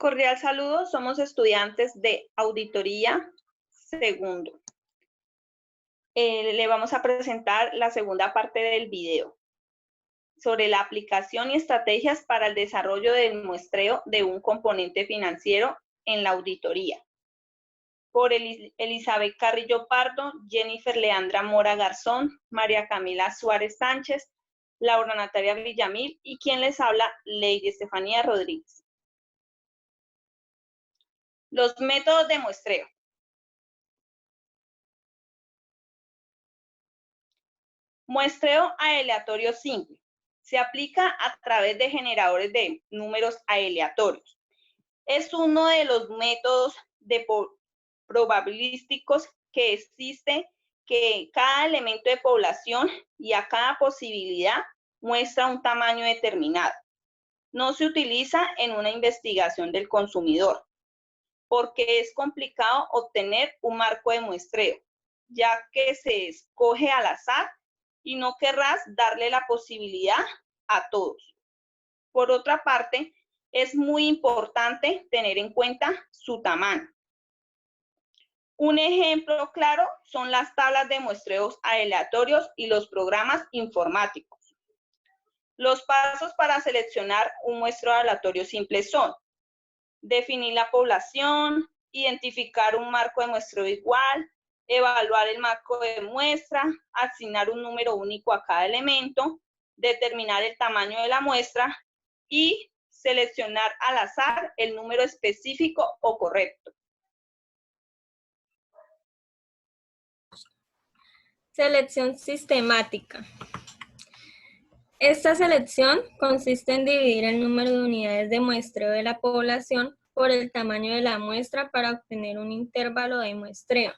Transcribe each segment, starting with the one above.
Cordial saludo, somos estudiantes de auditoría segundo. Le vamos a presentar la segunda parte del video sobre la aplicación y estrategias para el desarrollo del muestreo de un componente financiero en la auditoría. Por Elizabeth Carrillo Pardo, Jennifer Leandra Mora Garzón, María Camila Suárez Sánchez, Laura Natalia Villamil y quien les habla, Lady Estefanía Rodríguez. Los métodos de muestreo. Muestreo aleatorio simple. Se aplica a través de generadores de números aleatorios. Es uno de los métodos probabilísticos que existe, que cada elemento de población y a cada posibilidad muestra un tamaño determinado. No se utiliza en una investigación del consumidor, porque es complicado obtener un marco de muestreo, ya que se escoge al azar y no querrás darle la posibilidad a todos. Por otra parte, es muy importante tener en cuenta su tamaño. Un ejemplo claro son las tablas de muestreos aleatorios y los programas informáticos. Los pasos para seleccionar un muestreo aleatorio simple son: definir la población, identificar un marco de muestreo igual, evaluar el marco de muestra, asignar un número único a cada elemento, determinar el tamaño de la muestra y seleccionar al azar el número específico o correcto. Selección sistemática. Esta selección consiste en dividir el número de unidades de muestreo de la población por el tamaño de la muestra para obtener un intervalo de muestreo,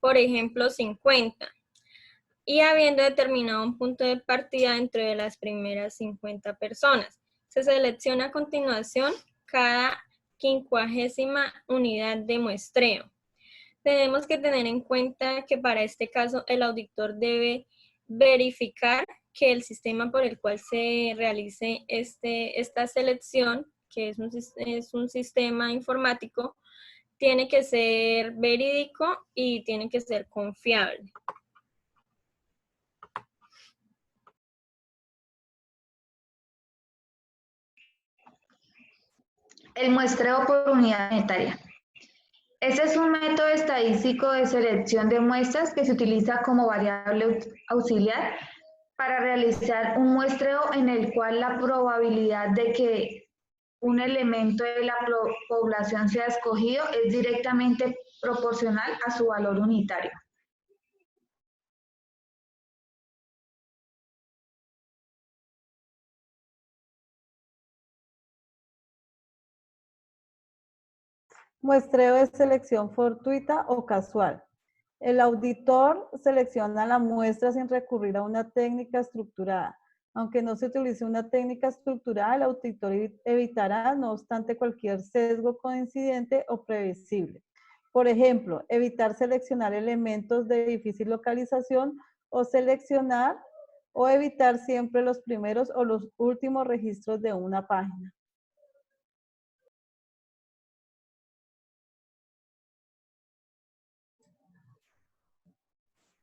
por ejemplo 50, y habiendo determinado un punto de partida dentro de las primeras 50 personas. Se selecciona a continuación cada 50ª unidad de muestreo. Tenemos que tener en cuenta que para este caso el auditor debe verificar que el sistema por el cual se realice esta selección, que es un sistema informático, tiene que ser verídico y tiene que ser confiable. El muestreo por unidad monetaria. Este es un método estadístico de selección de muestras que se utiliza como variable auxiliar para realizar un muestreo en el cual la probabilidad de que un elemento de la población sea escogido es directamente proporcional a su valor unitario. Muestreo de selección fortuita o casual. El auditor selecciona la muestra sin recurrir a una técnica estructurada. Aunque no se utilice una técnica estructurada, el auditor evitará, no obstante, cualquier sesgo coincidente o previsible. Por ejemplo, evitar seleccionar elementos de difícil localización o seleccionar o evitar siempre los primeros o los últimos registros de una página.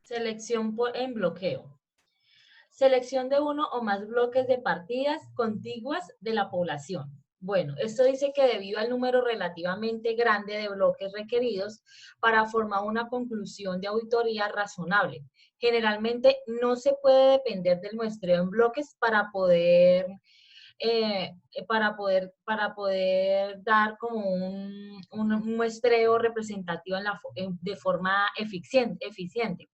Selección en bloqueo. Selección de uno o más bloques de partidas contiguas de la población. Bueno, esto dice que debido al número relativamente grande de bloques requeridos para formar una conclusión de auditoría razonable, generalmente no se puede depender del muestreo en bloques para poder dar como un muestreo representativo de forma eficiente.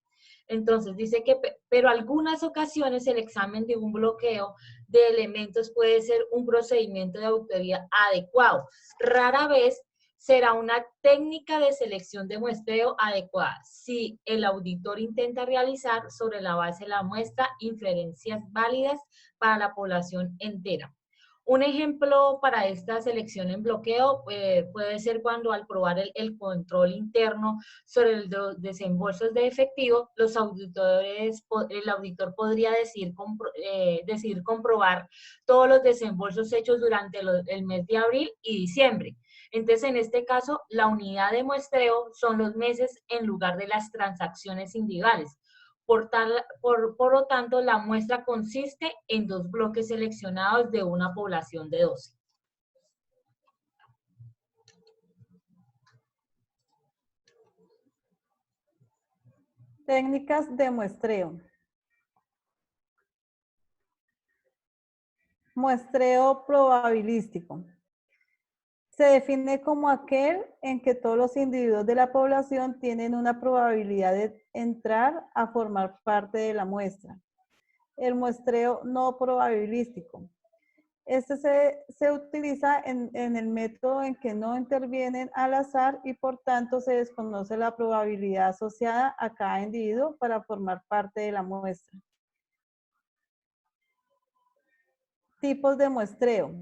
Entonces dice que, pero algunas ocasiones el examen de un bloqueo de elementos puede ser un procedimiento de auditoría adecuado. Rara vez será una técnica de selección de muestreo adecuada si el auditor intenta realizar sobre la base de la muestra inferencias válidas para la población entera. Un ejemplo para esta selección en bloqueo puede ser cuando al probar el control interno sobre los desembolsos de efectivo, el auditor podría decidir comprobar todos los desembolsos hechos durante el mes de abril y diciembre. Entonces, en este caso, la unidad de muestreo son los meses en lugar de las transacciones individuales. Por lo tanto, la muestra consiste en 2 bloques seleccionados de una población de 12. Técnicas de muestreo. Muestreo probabilístico. Se define como aquel en que todos los individuos de la población tienen una probabilidad de entrar a formar parte de la muestra. El muestreo no probabilístico. Este se utiliza en el método en que no intervienen al azar y por tanto se desconoce la probabilidad asociada a cada individuo para formar parte de la muestra. Tipos de muestreo.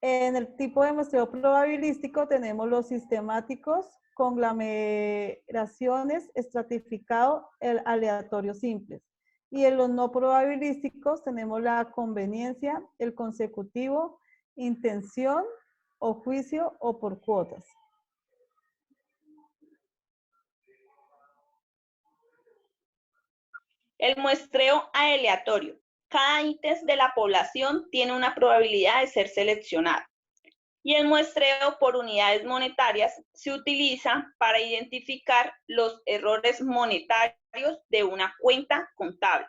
En el tipo de muestreo probabilístico tenemos los sistemáticos, conglomeraciones, estratificado, el aleatorio simples. Y en los no probabilísticos tenemos la conveniencia, el consecutivo, intención o juicio o por cuotas. El muestreo aleatorio. Cada ítem de la población tiene una probabilidad de ser seleccionado. Y el muestreo por unidades monetarias se utiliza para identificar los errores monetarios de una cuenta contable.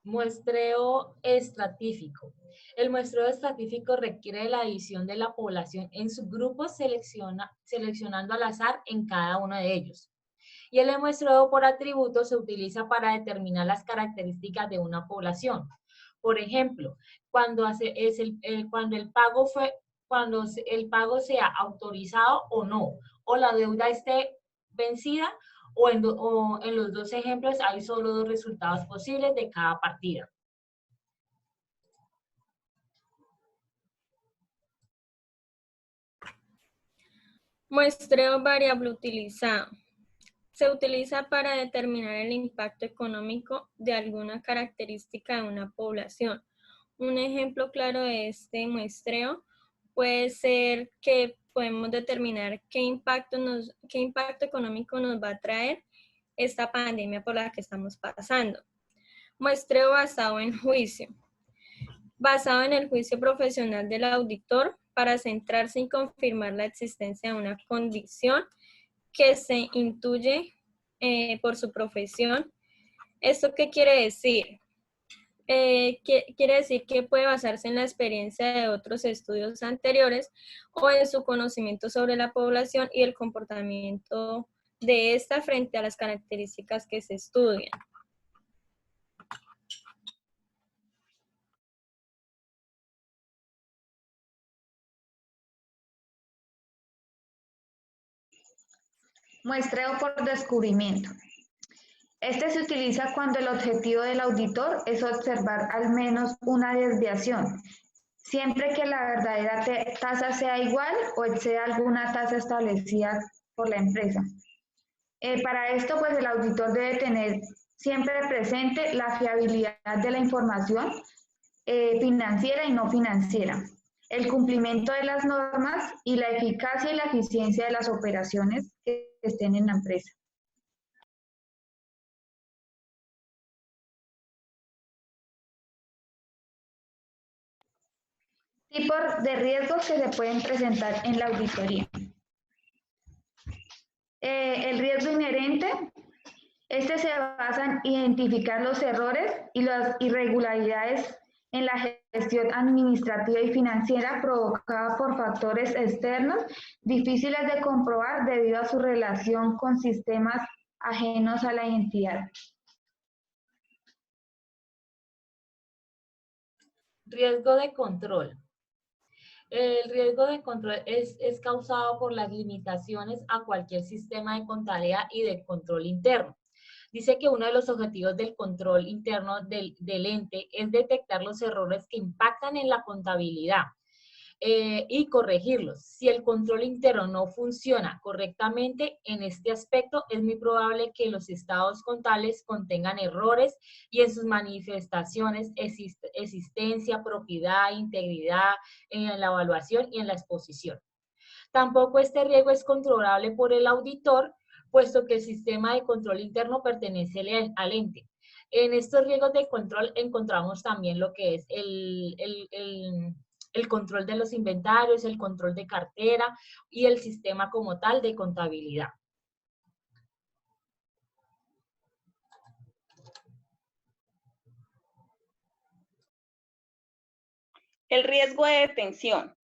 Muestreo estratífico. El muestreo estratífico requiere la división de la población en subgrupos seleccionando al azar en cada uno de ellos. Y el muestreo por atributos se utiliza para determinar las características de una población. Por ejemplo, cuando el pago sea autorizado o no, o la deuda esté vencida, o en los 2 ejemplos hay solo 2 resultados posibles de cada partida. Muestreo variable utilizado. Se utiliza para determinar el impacto económico de alguna característica de una población. Un ejemplo claro de este muestreo puede ser que podemos determinar qué impacto económico nos va a traer esta pandemia por la que estamos pasando. Muestreo basado en juicio. Basado en el juicio profesional del auditor para centrarse en confirmar la existencia de una condición que se intuye por su profesión. ¿Esto qué quiere decir? Quiere decir que puede basarse en la experiencia de otros estudios anteriores o en su conocimiento sobre la población y el comportamiento de esta frente a las características que se estudian. Muestreo por descubrimiento. Este se utiliza cuando el objetivo del auditor es observar al menos una desviación, siempre que la verdadera tasa sea igual o exceda alguna tasa establecida por la empresa. Para esto, pues el auditor debe tener siempre presente la fiabilidad de la información financiera y no financiera, el cumplimiento de las normas y la eficacia y la eficiencia de las operaciones que estén en la empresa. Tipos de riesgos que se pueden presentar en la auditoría. El riesgo inherente, este se basa en identificar los errores y las irregularidades en la gestión administrativa y financiera provocada por factores externos difíciles de comprobar debido a su relación con sistemas ajenos a la entidad. Riesgo de control. El riesgo de control es causado por las limitaciones a cualquier sistema de contabilidad y de control interno. Dice que uno de los objetivos del control interno del ente es detectar los errores que impactan en la contabilidad. y corregirlos. Si el control interno no funciona correctamente en este aspecto, es muy probable que los estados contables contengan errores y en sus manifestaciones, existencia, propiedad, integridad, en la evaluación y en la exposición. Tampoco este riesgo es controlable por el auditor, puesto que el sistema de control interno pertenece al ente. En estos riesgos de control encontramos también lo que es el control de los inventarios, el control de cartera y el sistema como tal de contabilidad. El riesgo de detención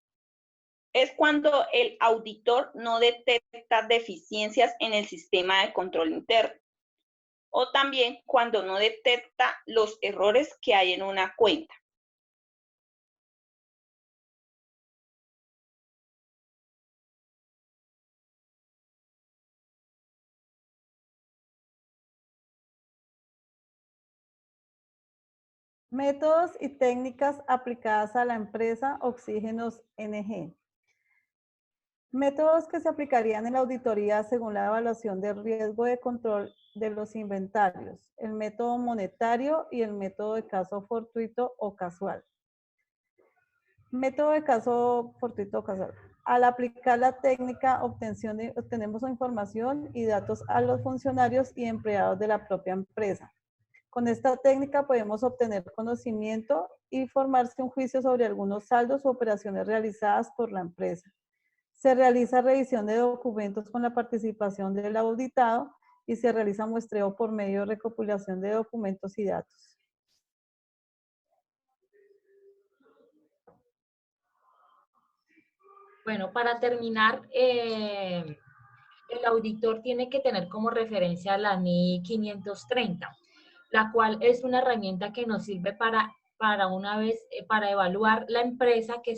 es cuando el auditor no detecta deficiencias en el sistema de control interno, o también cuando no detecta los errores que hay en una cuenta. Métodos y técnicas aplicadas a la empresa Oxígenos NG. Métodos que se aplicarían en la auditoría según la evaluación del riesgo de control de los inventarios, el método monetario y el método de caso fortuito o casual. Método de caso fortuito o casual. Al aplicar la técnica, obtenemos información y datos a los funcionarios y empleados de la propia empresa. Con esta técnica podemos obtener conocimiento y formarse un juicio sobre algunos saldos u operaciones realizadas por la empresa. Se realiza revisión de documentos con la participación del auditado y se realiza muestreo por medio de recopilación de documentos y datos. Bueno, para terminar, el auditor tiene que tener como referencia la NI 530, la cual es una herramienta que nos sirve para evaluar la empresa que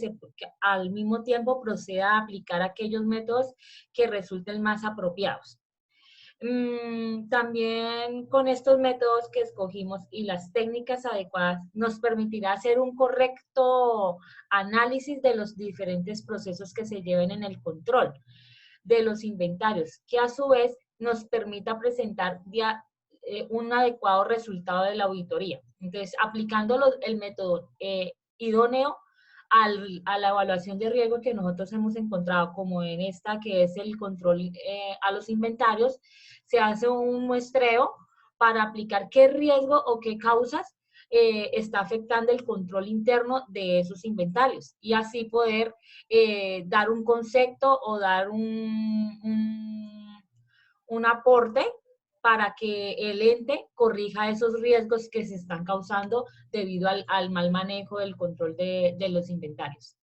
al mismo tiempo proceda a aplicar aquellos métodos que resulten más apropiados. También con estos métodos que escogimos y las técnicas adecuadas nos permitirá hacer un correcto análisis de los diferentes procesos que se lleven en el control de los inventarios, que a su vez nos permita presentar un adecuado resultado de la auditoría. Entonces, aplicando el método idóneo a la evaluación de riesgo que nosotros hemos encontrado, como en esta que es el control a los inventarios, se hace un muestreo para aplicar qué riesgo o qué causas está afectando el control interno de esos inventarios y así poder dar un concepto o dar un aporte para que el ente corrija esos riesgos que se están causando debido al mal manejo del control de los inventarios.